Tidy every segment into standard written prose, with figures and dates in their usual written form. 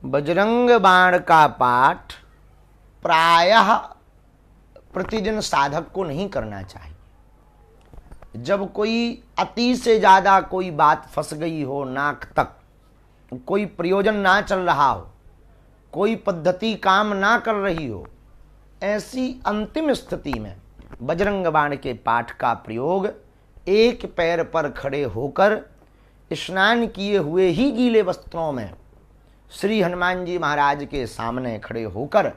बजरंग बाण का पाठ प्रायः प्रतिदिन साधक को नहीं करना चाहिए। जब कोई अति से ज्यादा कोई बात फंस गई हो, नाक तक कोई प्रयोजन ना चल रहा हो, कोई पद्धति काम ना कर रही हो, ऐसी अंतिम स्थिति में बजरंग बाण के पाठ का प्रयोग एक पैर पर खड़े होकर स्नान किए हुए ही गीले वस्त्रों में श्री हनुमान जी महाराज के सामने खड़े होकर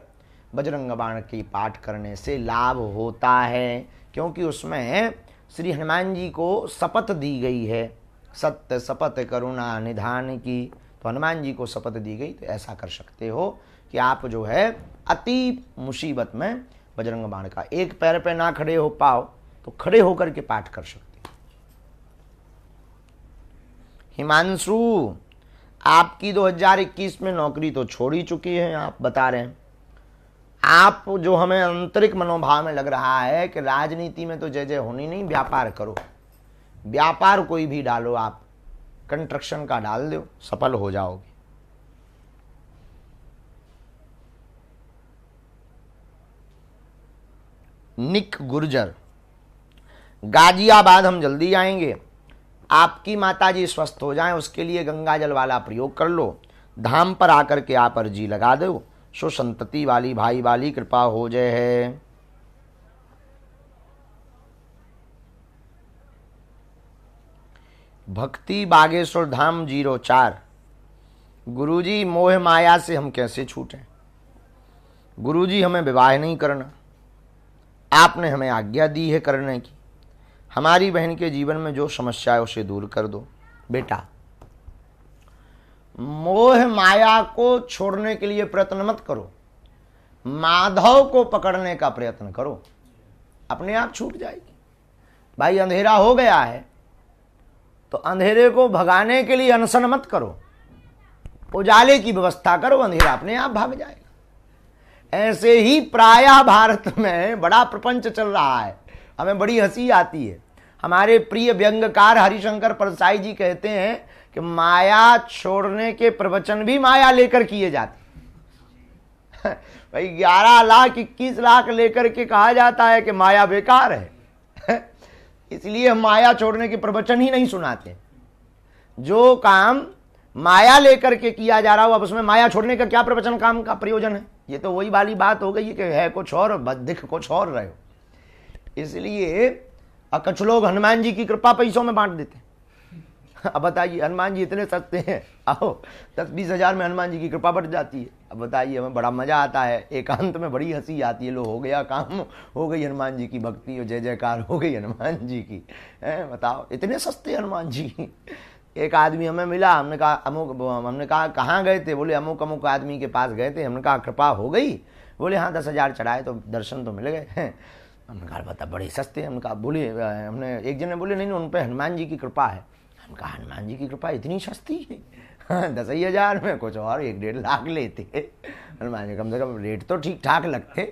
बजरंग बाण की पाठ करने से लाभ होता है, क्योंकि उसमें श्री हनुमान जी को शपथ दी गई है, सत्य शपथ करुणा निधान की। तो हनुमान जी को शपथ दी गई, तो ऐसा कर सकते हो कि आप जो है अति मुसीबत में बजरंग बाण का एक पैर पे ना खड़े हो पाओ तो खड़े होकर के पाठ कर सकते हो। हिमांशु, आपकी 2021 में नौकरी तो छोड़ ही चुकी है, आप बता रहे हैं। आप जो हमें आंतरिक मनोभाव में लग रहा है कि राजनीति में तो जय जय होनी नहीं, व्यापार करो, व्यापार कोई भी डालो, आप कंस्ट्रक्शन का डाल दो, सफल हो जाओगे। निक गुर्जर, गाजियाबाद हम जल्दी आएंगे। आपकी माताजी स्वस्थ हो जाएं, उसके लिए गंगा जल वाला प्रयोग कर लो। धाम पर आकर के आप अर्जी लगा दो, सो संतति वाली भाई वाली कृपा हो जाए है। भक्ति बागेश्वर धाम 04, गुरुजी मोह माया से हम कैसे छूटें? गुरुजी हमें विवाह नहीं करना, आपने हमें आज्ञा दी है करने की। हमारी बहन के जीवन में जो समस्या है उसे दूर कर दो। बेटा, मोह माया को छोड़ने के लिए प्रयत्न मत करो, माधव को पकड़ने का प्रयत्न करो, अपने आप छूट जाएगी। भाई अंधेरा हो गया है तो अंधेरे को भगाने के लिए अनशन मत करो, उजाले की व्यवस्था करो, अंधेरा अपने आप भाग जाएगा। ऐसे ही प्रायः भारत में बड़ा प्रपंच चल रहा है, हमें बड़ी हंसी आती है। हमारे प्रिय व्यंग्यकार हरिशंकर परसाई जी कहते हैं कि माया छोड़ने के प्रवचन भी माया लेकर किए जाते। भाई 11 लाख 21 लाख लेकर के कहा जाता है कि माया बेकार है, इसलिए हम माया छोड़ने के प्रवचन ही नहीं सुनाते। जो काम माया लेकर के किया जा रहा हो, अब उसमें माया छोड़ने का क्या प्रवचन काम का प्रयोजन है? ये तो वही वाली बात हो गई है कि है कुछ और दिख कुछ और रहे हो। इसलिए कुछ लोग हनुमान जी की कृपा पैसों में बांट देते हैं। अब बताइए, हनुमान जी इतने सस्ते हैं, आओ 10-20 हजार में हनुमान जी की कृपा बढ़ जाती है। अब बताइए, हमें बड़ा मजा आता है, एकांत में बड़ी हंसी आती है। लो हो गया काम, हो गई हनुमान जी की भक्ति और जय जयकार हो गई हनुमान जी की। बताओ, इतने सस्ते हनुमान जी। एक आदमी हमें मिला, हमने कहा अमुक, हमने कहा कहाँ गए थे? बोले अमुक अमुक आदमी के पास गए थे। हमने कहा कृपा हो गई? बोले हाँ 10 हजार चढ़ाए तो दर्शन तो मिल गए। हमने कहा बता बड़े सस्ते। हमने कहा बोले, हमने एक जन ने बोले नहीं उन पर हनुमान जी की कृपा है। हमने कहा हनुमान जी की कृपा इतनी सस्ती है? 10 ही हजार में, कुछ और 1-1.5 लाख लेते हनुमान जी, कम से कम रेट तो ठीक ठाक लगते।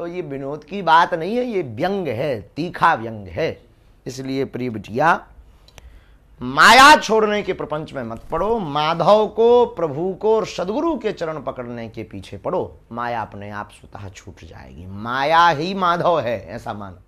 तो ये विनोद की बात नहीं है, ये व्यंग है, तीखा व्यंग है। इसलिए प्रिय बिटिया, माया छोड़ने के प्रपंच में मत पड़ो, माधव को, प्रभु को और सदगुरु के चरण पकड़ने के पीछे पड़ो। माया अपने आप स्वतः छूट जाएगी। माया ही माधव है, ऐसा मानो।